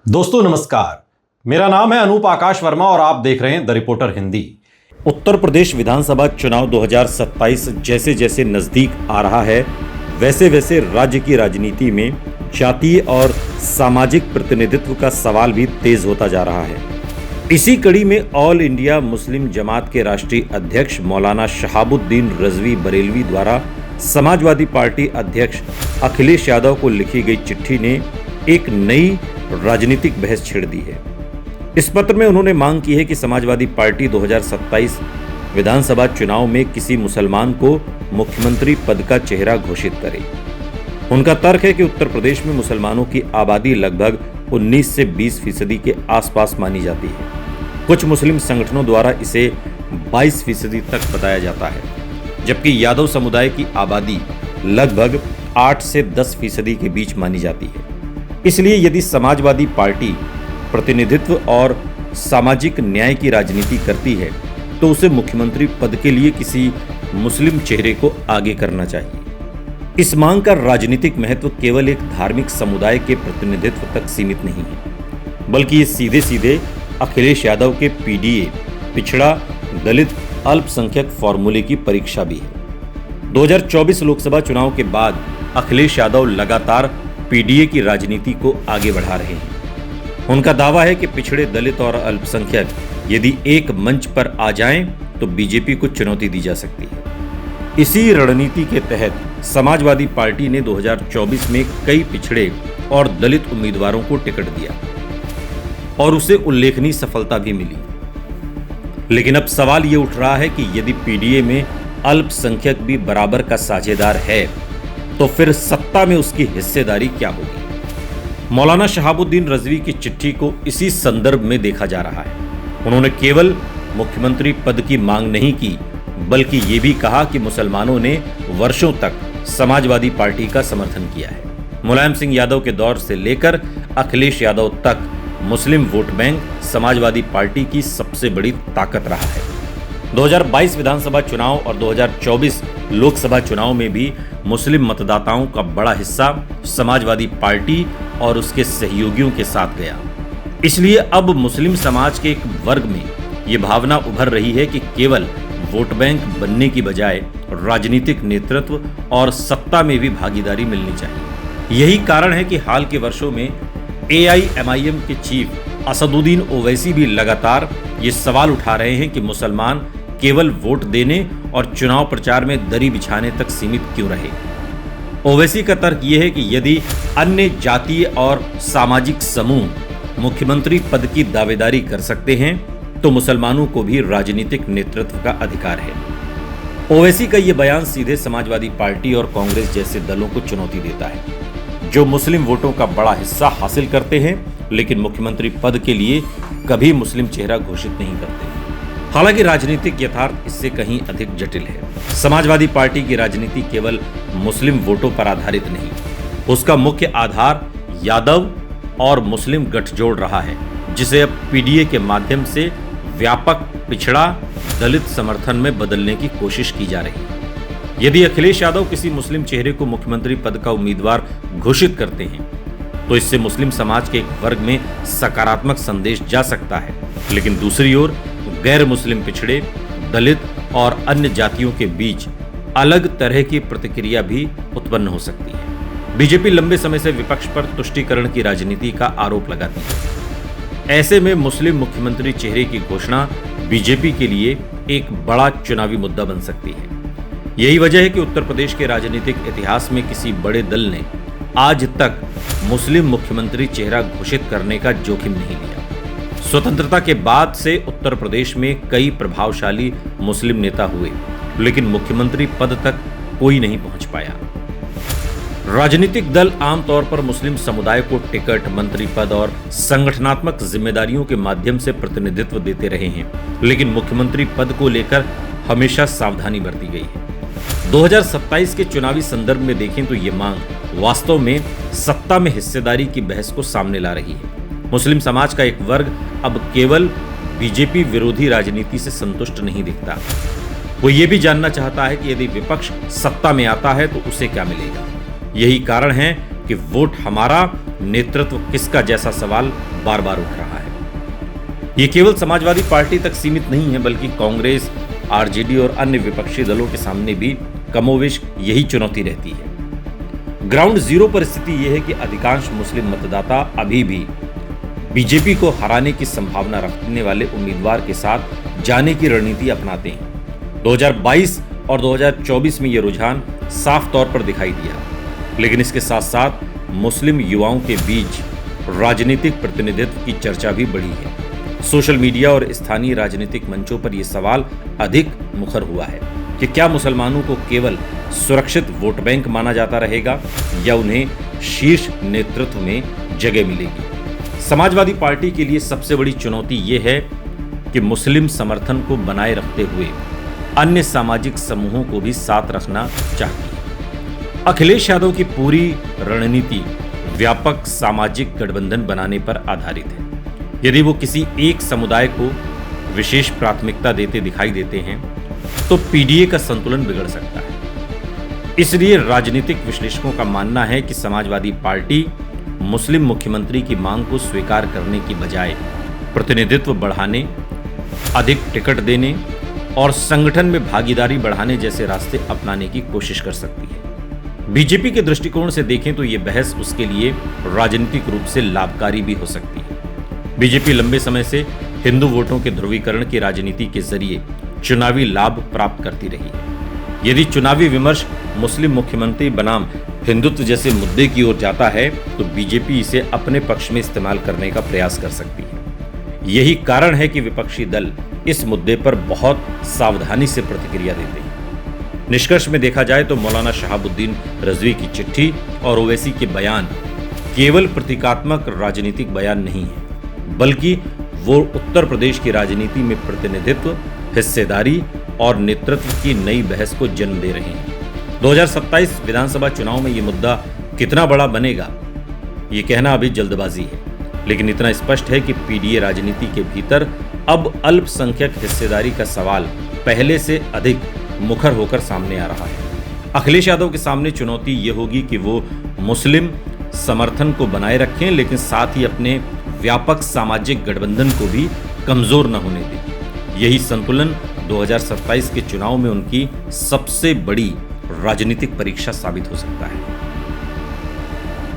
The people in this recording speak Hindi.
दोस्तों नमस्कार, मेरा नाम है अनूप आकाश वर्मा और आप देख रहे हैं द रिपोर्टर हिंदी। उत्तर प्रदेश विधानसभा चुनाव 2027 जैसे जैसे नजदीक आ रहा है, वैसे वैसे राज्य की राजनीति में जातीय और सामाजिक प्रतिनिधित्व का सवाल भी तेज होता जा रहा है। इसी कड़ी में ऑल इंडिया मुस्लिम जमात के राष्ट्रीय अध्यक्ष मौलाना शहाबुद्दीन रिजवी बरेलवी द्वारा समाजवादी पार्टी अध्यक्ष अखिलेश यादव को लिखी गई चिट्ठी ने एक नई राजनीतिक बहस छेड़ दी है। इस पत्र में उन्होंने मांग की है कि समाजवादी पार्टी 2027 विधानसभा चुनाव में किसी मुसलमान को मुख्यमंत्री पद का चेहरा घोषित करे। उनका तर्क है कि उत्तर प्रदेश में मुसलमानों की आबादी लगभग 19 से 20% के आसपास मानी जाती है। कुछ मुस्लिम संगठनों द्वारा इसे 22% तक बताया जाता है, जबकि यादव समुदाय की आबादी लगभग 8 से 10% के बीच मानी जाती है। इसलिए यदि समाजवादी पार्टी प्रतिनिधित्व और सामाजिक न्याय की राजनीति करती है तो उसे मुख्यमंत्री पद के लिए किसी मुस्लिम चेहरे को आगे करना चाहिए। इस मांग का राजनीतिक महत्व केवल एक धार्मिक समुदाय के प्रतिनिधित्व तक सीमित नहीं है, बल्कि ये सीधे सीधे अखिलेश यादव के पीडीए पिछड़ा दलित अल्पसंख्यक फॉर्मूले की परीक्षा भी है। 2024 लोकसभा चुनाव के बाद अखिलेश यादव लगातार पीडीए की राजनीति को आगे बढ़ा रहे हैं। उनका दावा है कि पिछड़े दलित और अल्पसंख्यक यदि एक मंच पर आ जाएं तो बीजेपी को चुनौती दी जा सकती है। इसी रणनीति के तहत समाजवादी पार्टी ने 2024 में कई पिछड़े और दलित उम्मीदवारों को टिकट दिया और उसे उल्लेखनीय सफलता भी मिली। लेकिन अब सवाल ये उठ रहा है कि यदि पीडीए में अल्पसंख्यक भी बराबर का साझेदार है तो फिर सत्ता में उसकी हिस्सेदारी क्या होगी। मौलाना शहाबुद्दीन रिजवी की चिट्ठी को इसी संदर्भ में देखा जा रहा है। उन्होंने केवल मुख्यमंत्री पद की मांग नहीं की, बल्कि ये भी कहा कि मुसलमानों ने वर्षों तक समाजवादी पार्टी का समर्थन किया है। मुलायम सिंह यादव के दौर से लेकर अखिलेश यादव तक मुस्लिम वोट बैंक समाजवादी पार्टी की सबसे बड़ी ताकत रहा है। 2022 विधानसभा चुनाव और 2024 लोकसभा चुनाव में भी मुस्लिम मतदाताओं का बड़ा हिस्सा समाजवादी पार्टी और उसके सहयोगियों के साथ गया। इसलिए अब मुस्लिम समाज के एक वर्ग में ये भावना उभर रही है कि केवल वोट बैंक बनने की बजाय राजनीतिक नेतृत्व और सत्ता में भी भागीदारी मिलनी चाहिए। यही कारण है कि हाल के वर्षों में AIMIM के चीफ असदुद्दीन ओवैसी भी लगातार ये सवाल उठा रहे हैं कि मुसलमान केवल वोट देने और चुनाव प्रचार में दरी बिछाने तक सीमित क्यों रहे। ओवैसी का तर्क यह है कि यदि अन्य जातीय और सामाजिक समूह मुख्यमंत्री पद की दावेदारी कर सकते हैं तो मुसलमानों को भी राजनीतिक नेतृत्व का अधिकार है। ओवैसी का यह बयान सीधे समाजवादी पार्टी और कांग्रेस जैसे दलों को चुनौती देता है, जो मुस्लिम वोटों का बड़ा हिस्सा हासिल करते हैं लेकिन मुख्यमंत्री पद के लिए कभी मुस्लिम चेहरा घोषित नहीं करते। हालांकि राजनीतिक यथार्थ इससे कहीं अधिक जटिल है। समाजवादी पार्टी की राजनीति केवल मुस्लिम वोटों पर आधारित नहीं, उसका मुख्य आधार यादव और मुस्लिम गठजोड़ रहा है, जिसे अब पीडीए के माध्यम से व्यापक पिछड़ा दलित समर्थन में बदलने की कोशिश की जा रही है। यदि अखिलेश यादव किसी मुस्लिम चेहरे को मुख्यमंत्री पद का उम्मीदवार घोषित करते हैं तो इससे मुस्लिम समाज के एक वर्ग में सकारात्मक संदेश जा सकता है, लेकिन दूसरी ओर गैर मुस्लिम पिछड़े दलित और अन्य जातियों के बीच अलग तरह की प्रतिक्रिया भी उत्पन्न हो सकती है। बीजेपी लंबे समय से विपक्ष पर तुष्टीकरण की राजनीति का आरोप लगाती है। ऐसे में मुस्लिम मुख्यमंत्री चेहरे की घोषणा बीजेपी के लिए एक बड़ा चुनावी मुद्दा बन सकती है। यही वजह है कि उत्तर प्रदेश के राजनीतिक इतिहास में किसी बड़े दल ने आज तक मुस्लिम मुख्यमंत्री चेहरा घोषित करने का जोखिम नहीं लिया। स्वतंत्रता के बाद से उत्तर प्रदेश में कई प्रभावशाली मुस्लिम नेता हुए, लेकिन मुख्यमंत्री पद तक कोई नहीं पहुंच पाया। राजनीतिक दल आमतौर पर मुस्लिम समुदाय को टिकट, मंत्री पद और संगठनात्मक जिम्मेदारियों के माध्यम से प्रतिनिधित्व देते रहे हैं, लेकिन मुख्यमंत्री पद को लेकर हमेशा सावधानी बरती गई है। 2027 के चुनावी संदर्भ में देखें तो ये मांग वास्तव में सत्ता में हिस्सेदारी की बहस को सामने ला रही है। मुस्लिम समाज का एक वर्ग अब केवल बीजेपी विरोधी राजनीति से संतुष्ट नहीं दिखता। वो ये भी जानना चाहता है कि यदि विपक्ष सत्ता में आता है तो उसे क्या मिलेगा। यही कारण है कि वोट हमारा, नेतृत्व किसका जैसा सवाल बार बार उठ रहा है। ये केवल समाजवादी पार्टी तक सीमित नहीं है, बल्कि कांग्रेस, आरजेडी और अन्य विपक्षी दलों के सामने भी कमोवेश यही चुनौती रहती है। ग्राउंड जीरो पर स्थिति यह है कि अधिकांश मुस्लिम मतदाता अभी भी बीजेपी को हराने की संभावना रखने वाले उम्मीदवार के साथ जाने की रणनीति अपनाते हैं। 2022 और 2024 में यह रुझान साफ तौर पर दिखाई दिया, लेकिन इसके साथ साथ मुस्लिम युवाओं के बीच राजनीतिक प्रतिनिधित्व की चर्चा भी बढ़ी है। सोशल मीडिया और स्थानीय राजनीतिक मंचों पर यह सवाल अधिक मुखर हुआ है कि क्या मुसलमानों को केवल सुरक्षित वोट बैंक माना जाता रहेगा या उन्हें शीर्ष नेतृत्व में जगह मिलेगी। समाजवादी पार्टी के लिए सबसे बड़ी चुनौती यह है कि मुस्लिम समर्थन को बनाए रखते हुए अन्य सामाजिक समूहों को भी साथ रखना चाहती है। अखिलेश यादव की पूरी रणनीति व्यापक सामाजिक गठबंधन बनाने पर आधारित है। यदि वो किसी एक समुदाय को विशेष प्राथमिकता देते दिखाई देते हैं तो पीडीए का संतुलन बिगड़ सकता है। इसलिए राजनीतिक विश्लेषकों का मानना है कि समाजवादी पार्टी मुस्लिम मुख्यमंत्री की मांग को स्वीकार करने की बजाय प्रतिनिधित्व बढ़ाने, अधिक टिकट देने और संगठन में भागीदारी बढ़ाने जैसे रास्ते अपनाने की कोशिश कर सकती है। बीजेपी के दृष्टिकोण से देखें तो यह बहस उसके लिए राजनीतिक रूप से लाभकारी भी हो सकती है। बीजेपी लंबे समय से हिंदू वोटों के ध्रुवीकरण की राजनीति के जरिए चुनावी लाभ प्राप्त करती रही है। यदि चुनावी विमर्श मुस्लिम मुख्यमंत्री बनाम हिंदुत्व जैसे मुद्दे की ओर जाता है तो बीजेपी इसे अपने पक्ष में इस्तेमाल करने का प्रयास कर सकती है। यही कारण है कि विपक्षी दल इस मुद्दे पर बहुत सावधानी से प्रतिक्रिया देते हैं। निष्कर्ष में देखा जाए तो मौलाना शहाबुद्दीन रजवी की चिट्ठी और ओवैसी के बयान केवल प्रतीकात्मक राजनीतिक बयान नहीं है, बल्कि वो उत्तर प्रदेश की राजनीति में प्रतिनिधित्व, हिस्सेदारी और नेतृत्व की नई बहस को जन्म दे रहे हैं। 2027 विधानसभा चुनाव में ये मुद्दा कितना बड़ा बनेगा, ये कहना अभी जल्दबाजी है, लेकिन इतना स्पष्ट है कि पीडीए राजनीति के भीतर अब अल्पसंख्यक हिस्सेदारी का सवाल पहले से अधिक मुखर होकर सामने आ रहा है। अखिलेश यादव के सामने चुनौती ये होगी कि वो मुस्लिम समर्थन को बनाए रखें, लेकिन साथ ही अपने व्यापक सामाजिक गठबंधन को भी कमजोर न होने दें। यही संतुलन 2027 के चुनाव में उनकी सबसे बड़ी राजनीतिक परीक्षा साबित हो सकता है।